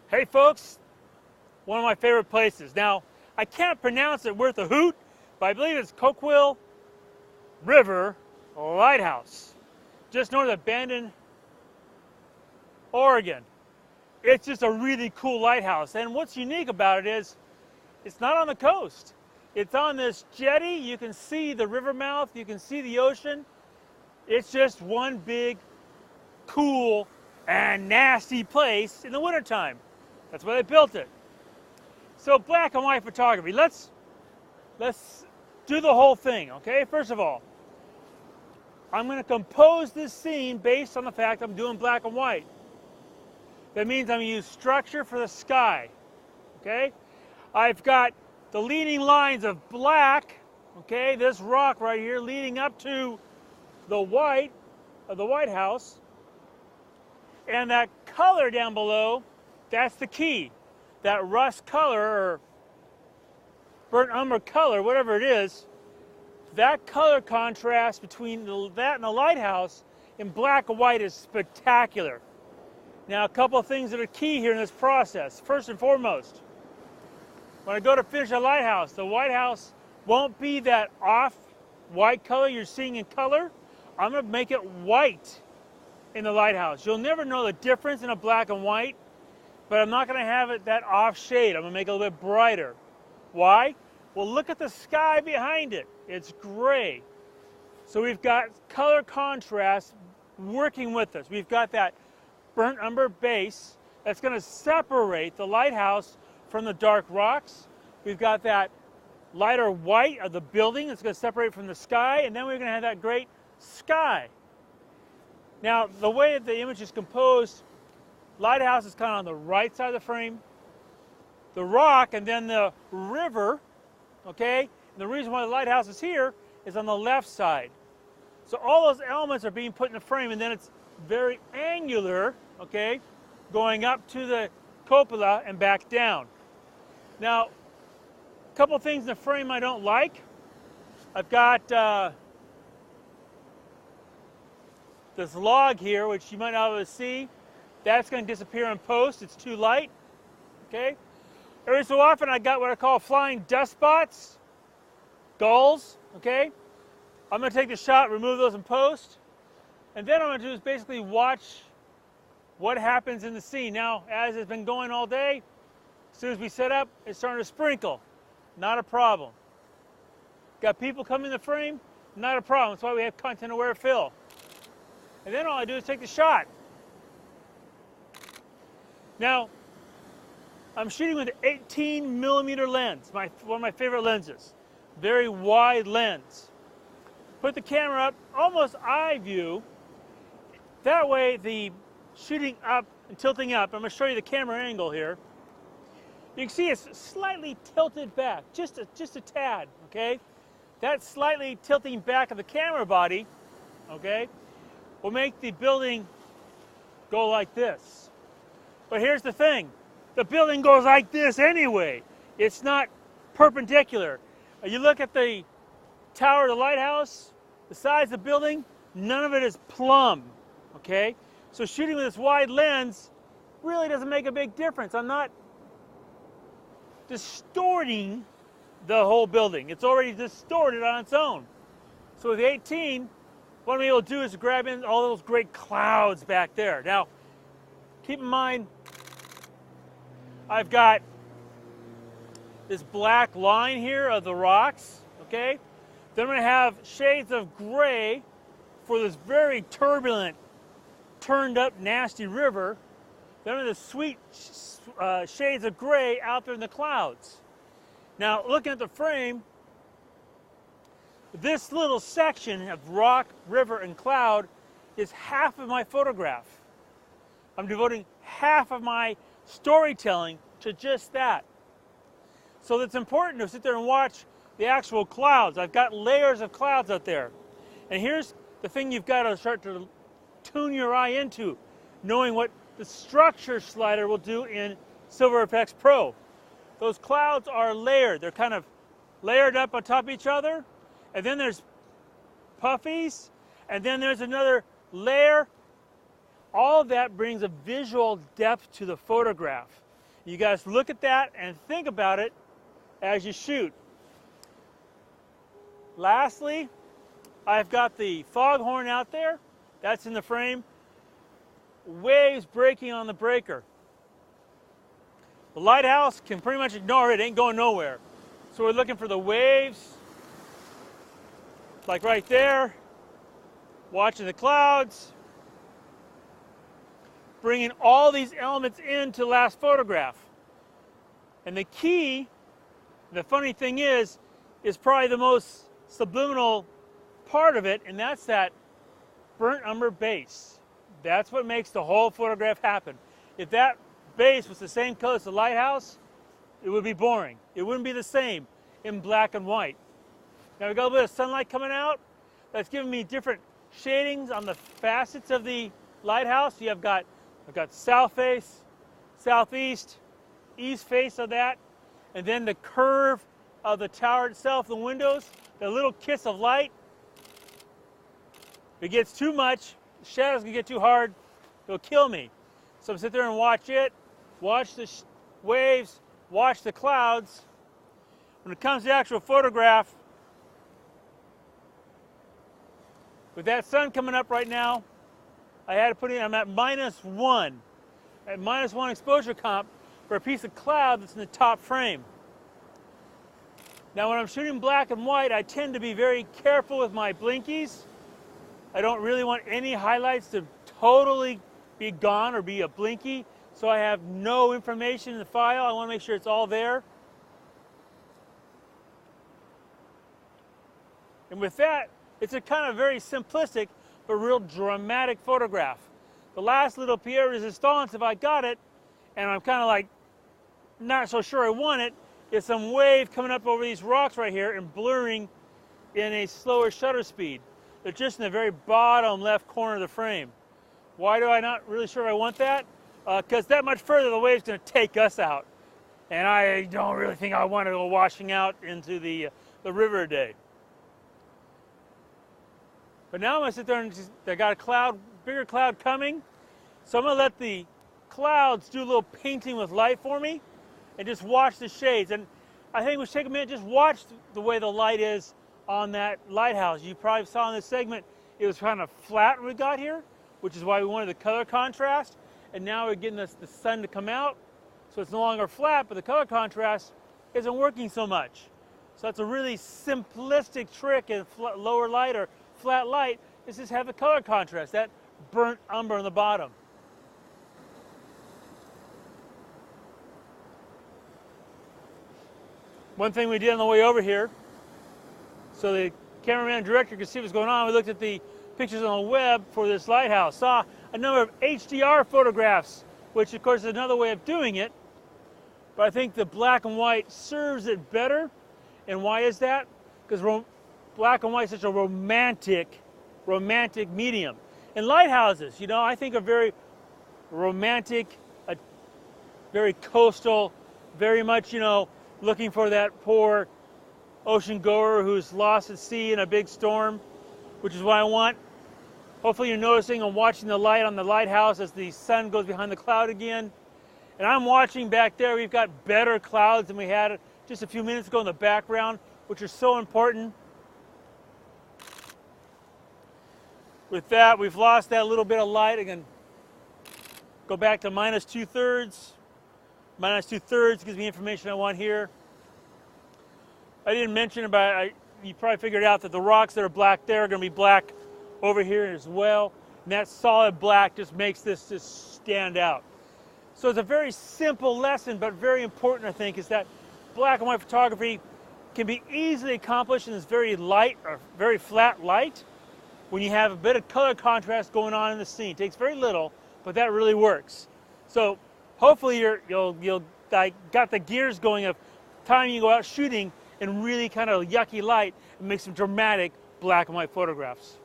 Hey folks, one of my favorite places. Now, I can't pronounce it worth a hoot, but I believe it's Coquille River Lighthouse, just north of Bandon, Oregon. It's just a really cool lighthouse, and what's unique about it is it's not on the coast. It's on this jetty. You can see the river mouth, you can see the ocean. It's just one big, cool, and nasty place in the wintertime. That's why they built it. So black and white photography. Let's do the whole thing, okay? First of all, I'm going to compose this scene based on the fact I'm doing black and white. That means I'm going to use structure for the sky, okay? I've got the leading lines of black, okay, this rock right here leading up to the white of the White House, and that color down below, that's the key. That rust color or burnt umber color, whatever it is, that color contrast between that and the lighthouse in black and white is spectacular. Now, a couple of things that are key here in this process. First and foremost, when I go to finish the White House won't be that off-white color you're seeing in color. I'm going to make it white in the lighthouse. You'll never know the difference in a black and white, but I'm not going to have it that off shade. I'm going to make it a little bit brighter. Why? Well, look at the sky behind it. It's gray. So we've got color contrast working with us. We've got that burnt umber base that's going to separate the lighthouse from the dark rocks. We've got that lighter white of the building that's going to separate from the sky, and then we're going to have that great sky. Now, the way that the image is composed, lighthouse is kind of on the right side of the frame, the rock, and then the river, okay? And the reason why the lighthouse is here is on the left side. So all those elements are being put in the frame, and then it's very angular, okay, going up to the cupola and back down. Now, a couple things in the frame I don't like. I've got this log here, which you might not be able to see. That's going to disappear in post. It's too light, okay? Every so often I got what I call flying dust spots, gulls, okay? I'm going to take the shot, remove those in post, and then I'm going to do is basically watch what happens in the scene. Now, as it's been going all day, as soon as we set up, it's starting to sprinkle. Not a problem. Got people coming in the frame? Not a problem. That's why we have content-aware fill. And then all I do is take the shot. Now, I'm shooting with an 18mm lens, one of my favorite lenses. Very wide lens. Put the camera up, almost eye view. That way, the shooting up and tilting up, I'm going to show you the camera angle here. You can see it's slightly tilted back, just a tad, okay? That slightly tilting back of the camera body, okay, will make the building go like this. But here's the thing, the building goes like this anyway. It's not perpendicular. You look at the tower of the lighthouse, the size of the building, none of it is plumb, okay? So shooting with this wide lens really doesn't make a big difference. I'm not distorting the whole building. It's already distorted on its own. So with the 18, what I'm able to do is grab in all those great clouds back there. Now, keep in mind, I've got this black line here of the rocks, okay? Then I'm going to have shades of gray for this very turbulent, turned up, nasty river. Then the sweet shades of gray out there in the clouds. Now, looking at the frame, this little section of rock, river, and cloud is half of my photograph. I'm devoting half of my storytelling to just that. So it's important to sit there and watch the actual clouds. I've got layers of clouds out there. And here's the thing you've got to start to tune your eye into, knowing what the structure slider will do in Silver FX Pro. Those clouds are layered. They're kind of layered up on top of each other. And then there's puffies. And then there's another layer. All of that brings a visual depth to the photograph. You guys look at that and think about it as you shoot. Lastly, I've got the foghorn out there. That's in the frame. Waves breaking on the breaker. The lighthouse can pretty much ignore it, ain't going nowhere. So we're looking for the waves, like right there, watching the clouds, bringing all these elements into the last photograph. And the key, the funny thing is probably the most subliminal part of it, and that's that burnt umber base. That's what makes the whole photograph happen. If that base was the same color as the lighthouse, it would be boring. It wouldn't be the same in black and white. Now we've got a little bit of sunlight coming out. That's giving me different shadings on the facets of the lighthouse. I've got south face, southeast, east face of that, and then the curve of the tower itself, the windows, the little kiss of light. If it gets too much, the shadows can get too hard, it'll kill me. So I'm sit there and watch it, watch the waves, watch the clouds. When it comes to the actual photograph, with that sun coming up right now, I had to put in, I'm at -1, at -1 exposure comp for a piece of cloud that's in the top frame. Now when I'm shooting black and white, I tend to be very careful with my blinkies. I don't really want any highlights to totally be gone or be a blinky, so I have no information in the file. I want to make sure it's all there. And with that, it's a kind of very simplistic but real dramatic photograph. The last little Pierre Resistance, if I got it, and I'm kind of like not so sure I want it, is some wave coming up over these rocks right here and blurring in a slower shutter speed. They're just in the very bottom left corner of the frame. Why do I not really sure I want that? Because that much further the wave's going to take us out. And I don't really think I want to go washing out into the river today. But now I'm going to sit there and I got a cloud, bigger cloud coming. So I'm going to let the clouds do a little painting with light for me and just watch the shades. And I think we should take a minute, just watch the way the light is on that lighthouse. You probably saw in this segment, it was kind of flat when we got here, which is why we wanted the color contrast. And now we're getting the sun to come out. So it's no longer flat, but the color contrast isn't working so much. So that's a really simplistic trick in lower light or flat light, is just have the color contrast, that burnt umber on the bottom. One thing we did on the way over here, so the cameraman and director could see what's going on, we looked at the pictures on the web for this lighthouse, saw a number of HDR photographs, which of course is another way of doing it, but I think the black and white serves it better. And why is that? Because black and white is such a romantic medium. And lighthouses, you know, I think are very romantic, very coastal, very much, you know, looking for that poor ocean goer who's lost at sea in a big storm, which is what I want. Hopefully you're noticing I'm watching the light on the lighthouse as the sun goes behind the cloud again. And I'm watching back there, we've got better clouds than we had just a few minutes ago in the background, which are so important. With that, we've lost that little bit of light. Again, go back to -2/3. -2/3 gives me information I want here. I didn't mention about, you probably figured out that the rocks that are black there are going to be black over here as well. And that solid black just makes this just stand out. So it's a very simple lesson, but very important, I think, is that black and white photography can be easily accomplished in this very light or very flat light when you have a bit of color contrast going on in the scene. It takes very little, but that really works. So hopefully you'll got the gears going of time you go out shooting in really kind of yucky light and make some dramatic black and white photographs.